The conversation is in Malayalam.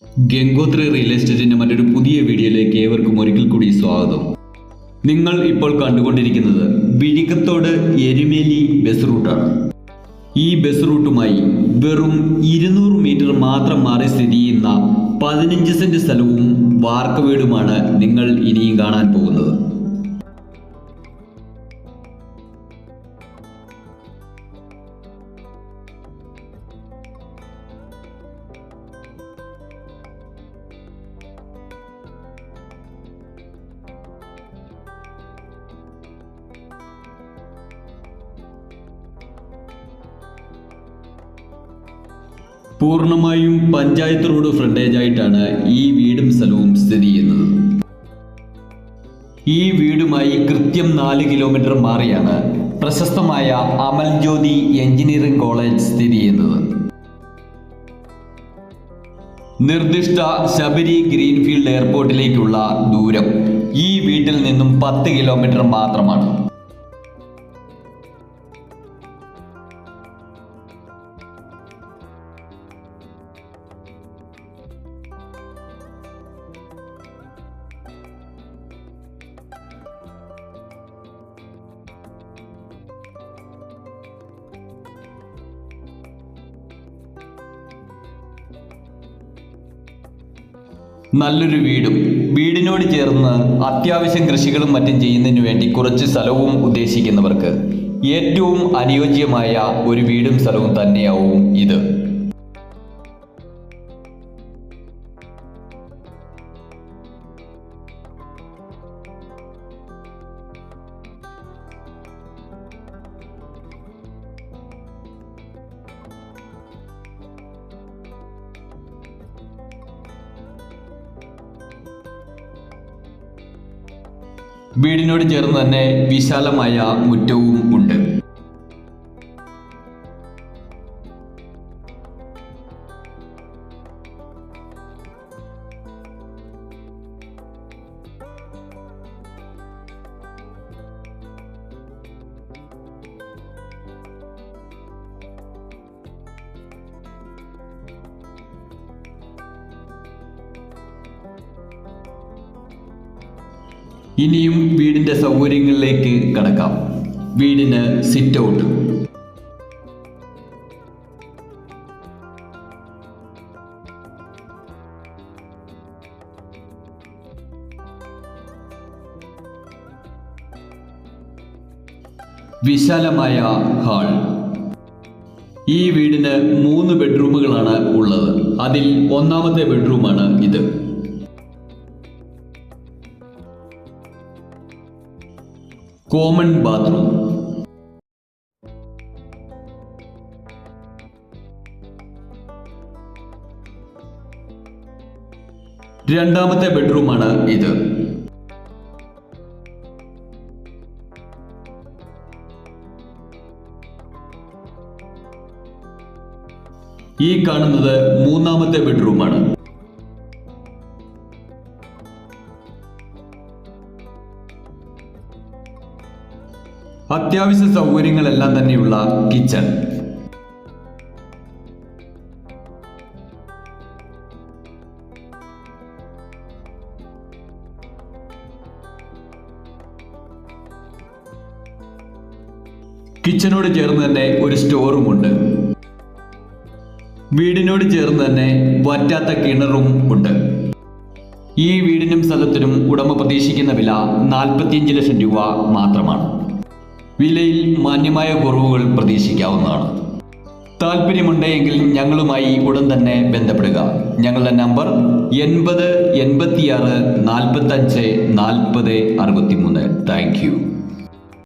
ഗംഗോത്രി റിയൽ എസ്റ്റേറ്റിന്റെ മറ്റൊരു പുതിയ വീഡിയോയിലേക്ക് ഏവർക്കും ഒരിക്കൽ കൂടി സ്വാഗതം. നിങ്ങൾ ഇപ്പോൾ കണ്ടുകൊണ്ടിരിക്കുന്നത് വിഴിക്കത്തോട് എരുമേലി ബസ് റൂട്ടാണ്. ഈ ബസ് റൂട്ടുമായി വെറും 200 മീറ്റർ മാത്രം മാറി സ്ഥിതി ചെയ്യുന്ന 15 സെന്റ് സ്ഥലവും വാർക്ക വീടുമാണ് നിങ്ങൾ ഇനിയും കാണാൻ പോകുന്നത്. പൂർണ്ണമായും പഞ്ചായത്ത് റോഡ് ഫ്രണ്ടേജ് ആയിട്ടാണ് ഈ വീടും സ്ഥലവും സ്ഥിതി ചെയ്യുന്നത്. ഈ വീടുമായി കൃത്യം 4 കിലോമീറ്റർ മാറിയാണ് പ്രശസ്തമായ അമൽ ജ്യോതി എഞ്ചിനീയറിംഗ് കോളേജ് സ്ഥിതി ചെയ്യുന്നത്. നിർദ്ദിഷ്ട ശബരി ഗ്രീൻഫീൽഡ് എയർപോർട്ടിലേക്കുള്ള ദൂരം ഈ വീട്ടിൽ നിന്നും 10 കിലോമീറ്റർ മാത്രമാണ്. നല്ലൊരു വീടും വീടിനോട് ചേർന്ന് അത്യാവശ്യം കൃഷികളും മറ്റും ചെയ്യുന്നതിന് വേണ്ടി കുറച്ച് സ്ഥലവും ഉദ്ദേശിക്കുന്നവർക്ക് ഏറ്റവും അനുയോജ്യമായ ഒരു വീടും സ്ഥലവും തന്നെയാവും ഇത്. വീടിനോട് ചേർന്ന് തന്നെ വിശാലമായ മുറ്റവും ഉണ്ട്. ഇനിയും വീടിന്റെ സൗകര്യങ്ങളിലേക്ക് കടക്കാം. വീടിന് സിറ്റ് ഔട്ട്, വിശാലമായ ഹാൾ. ഈ വീടിന് 3 ബെഡ്റൂമുകളാണ് ഉള്ളത്. അതിൽ ഒന്നാമത്തെ ബെഡ്റൂമാണ് ഇത്. Common bathroom. രണ്ടാമത്തെ ബെഡ്റൂമാണ് ഇത്. ഈ കാണുന്നത് മൂന്നാമത്തെ ബെഡ്റൂമാണ്. അത്യാവശ്യ സൗകര്യങ്ങളെല്ലാം തന്നെയുള്ള കിച്ചൺ. കിച്ചനോട് ചേർന്ന് തന്നെ ഒരു സ്റ്റോറും ഉണ്ട്. വീടിനോട് ചേർന്ന് തന്നെ വറ്റാത്ത കിണറും ഉണ്ട്. ഈ വീടിനും സ്ഥലത്തിനും ഉടമ പ്രതീക്ഷിക്കുന്ന വില 45 ലക്ഷം രൂപ മാത്രമാണ്. വിലയിൽ മാന്യമായ കുറവുകൾ പ്രതീക്ഷിക്കാവുന്നതാണ്. താല്പര്യമുണ്ടെങ്കിൽ ഞങ്ങളുമായി ഉടൻ തന്നെ ബന്ധപ്പെടുക. ഞങ്ങളുടെ നമ്പർ 80 86 45 40 63. Thank you.